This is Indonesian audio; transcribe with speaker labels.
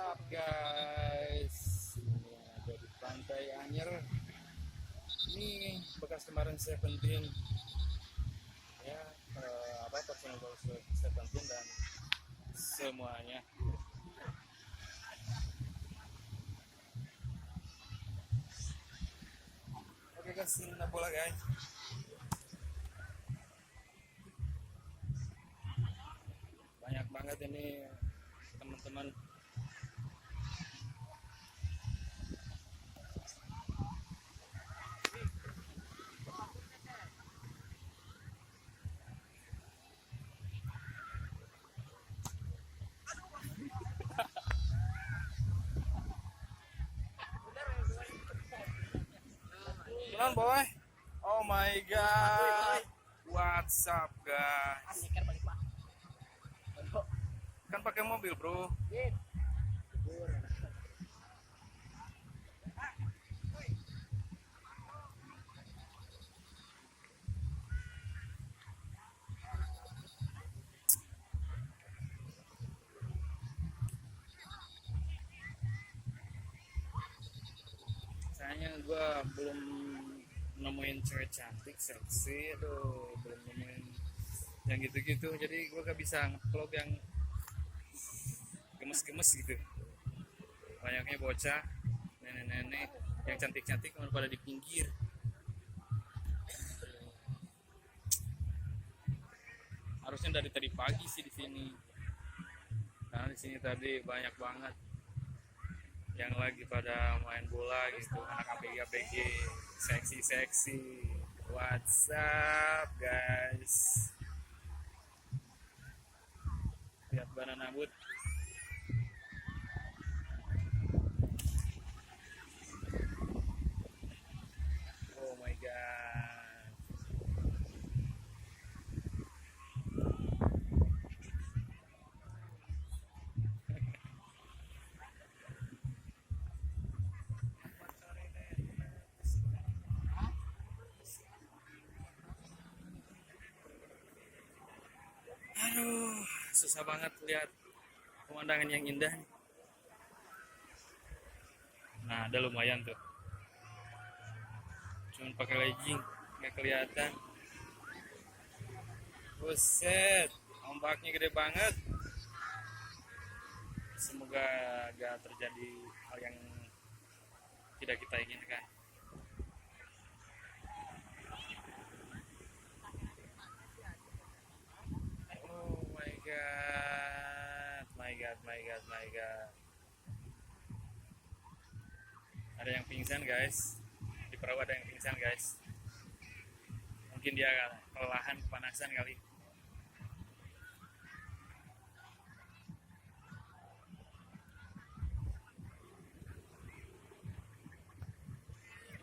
Speaker 1: Up guys, ini ada di Pantai Anyer. Ini bekas kemarin Seventeen ya, personal Seventeen dan semuanya. Oke guys, ini bola guys. Banyak banget ini teman-teman. Jalan boy. Oh my god. What's up guys? Kan pakai mobil bro. Sayangnya gue belum nemuin cewek cantik seksi, aduh belum nemuin yang gitu-gitu, jadi gue gak bisa nge-vlog yang gemes-gemes gitu. Banyaknya bocah, nenek-nenek yang cantik-cantik malah pada di pinggir. Harusnya dari tadi pagi sih di sini, karena di sini tadi banyak banget yang lagi pada main bola gitu, anak ABG seksi. What's up guys? Lihat banana boat. Oh my god. Aduh, susah banget lihat pemandangan yang indah. Nah, ada lumayan tuh. Cuman pakai legging, nggak kelihatan. Buset, ombaknya gede banget. Semoga gak terjadi hal yang tidak kita inginkan. Oh my god, my god. Ada yang pingsan guys, di perahu ada yang pingsan guys. Mungkin dia kelelahan, kepanasan kali.